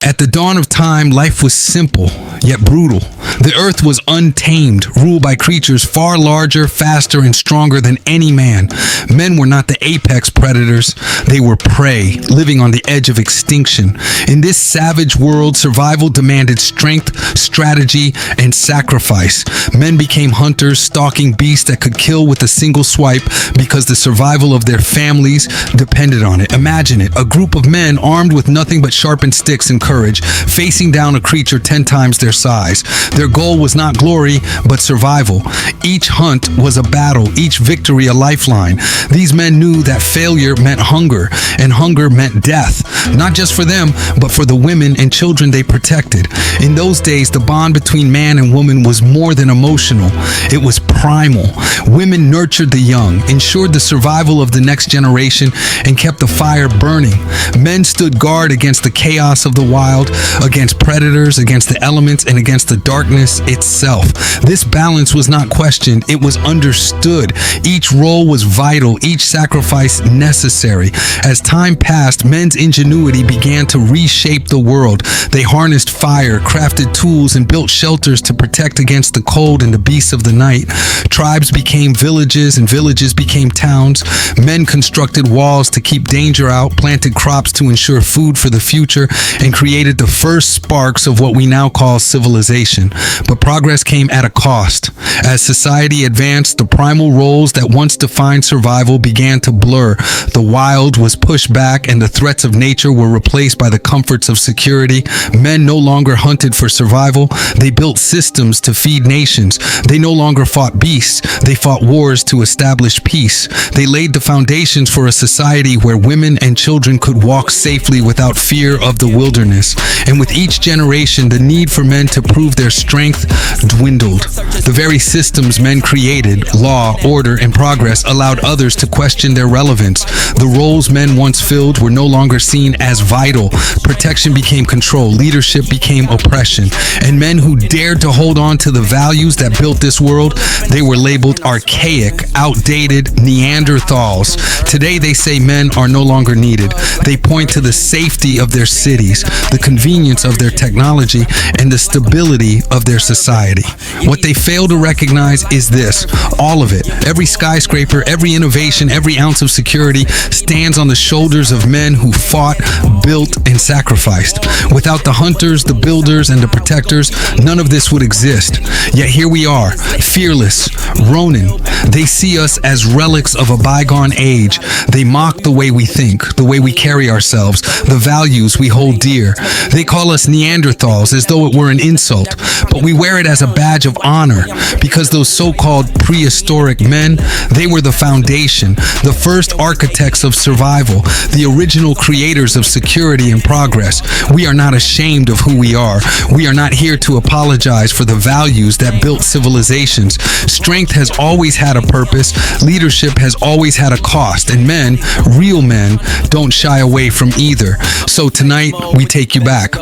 At the dawn of time, life was simple, yet brutal. The earth was untamed, ruled by creatures far larger, faster, and stronger than any man. Men were not the apex predators. They were prey, living on the edge of extinction. In this savage world, survival demanded strength, strategy, and sacrifice. Men became hunters, stalking beasts that could kill with a single swipe because the survival of their families depended on it. Imagine it, a group of men armed with nothing but sharpened sticks and courage, facing down a creature 10 times their size. Their goal was not glory, but survival. Each hunt was a battle, each victory a lifeline. These men knew that failure meant hunger, and hunger meant death, not just for them, but for the women and children they protected. In those days, the bond between man and woman was more than emotional. It was primal. Women nurtured the young, ensured the survival of the next generation, and kept the fire burning. Men stood guard against the chaos of the wild, against predators, against the elements, and against the darkness itself. This balance was not questioned, it was understood. Each role was vital, each sacrifice necessary. As time passed, men's ingenuity began to reshape the world. They harnessed fire, crafted tools, and built shelters to protect against the cold and the beasts of the night. Tribes became villages, and villages became towns. Men constructed walls to keep danger out, planted crops to ensure food for the future, and created the first sparks of what we now call civilization. But progress came at a cost. As society advanced, the primal roles that once defined survival began to blur. The wild was pushed back, and the threats of nature were replaced by the comforts of security. Men no longer hunted for survival. They built systems to feed nations. They no longer fought beasts. They fought wars to establish peace. They laid the foundations for a society where women and children could walk safely without fear of the wilderness. And with each generation, the need for men to prove their strength dwindled. The very systems men created, law, order, and progress, allowed others to question their relevance. The roles men once filled were no longer seen as vital. Protection became control, leadership became oppression. And men who dared to hold on to the values that built this world, they were labeled archaic, outdated Neanderthals. Today they say men are no longer needed. They point to the safety of their cities, the convenience of their technology, and the stability of their society. What they fail to recognize is this, all of it. Every skyscraper, every innovation, every ounce of security stands on the shoulders of men who fought, built, and sacrificed. Without the hunters, the builders, and the protectors, none of this would exist. Yet here we are, fearless, Ronin. They see us as relics of a bygone age. They mock the way we think, the way we carry ourselves, the values we hold dear. They call us Neanderthals as though it were an insult, but we wear it as a badge of honor because those so-called prehistoric men, they were the foundation, the first architects of survival, the original creators of security and progress. We are not ashamed of who we are. We are not here to apologize for the values that built civilizations. Strength has always had a purpose, leadership has always had a cost, and men, real men, don't shy away from either. So tonight, we take you back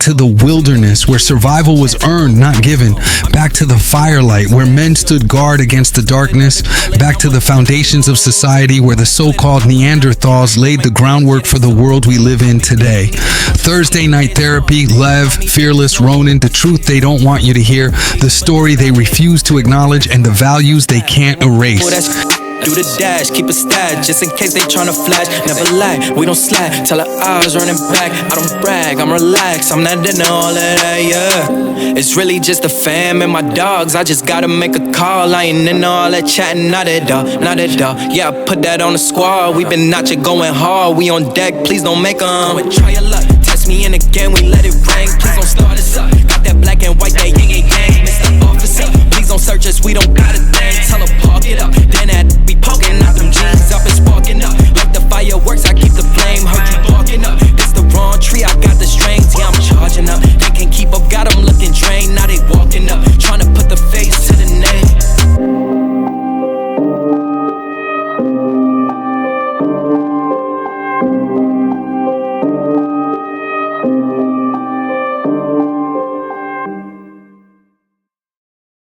to the wilderness where survival was earned, not given, back to the firelight where men stood guard against the darkness, back to the foundations of society where the so-called Neanderthals laid the groundwork for the world we live in today. Thursday Night Therapy, Lev, Fearless, Ronin, the truth they don't want you to hear, the story they refuse to acknowledge, and the values they can't erase. Do the dash, keep a stash, just in case they tryna flash. Never lie, we don't slack, tell our eyes running back. I don't brag, I'm relaxed, I'm not into all of that, yeah. It's really just the fam and my dogs, I just gotta make a call. I ain't into all that chatting, not at all, not at all. Yeah, I put that on the squad, we been out here going hard. We on deck, please don't make 'em. Go and try your luck, test me in again, we let it ring. Please don't start us up, got that black and white, that yin and yang. Mr. Officer, please don't search us, we don't got a thing. Tell her park it up, then at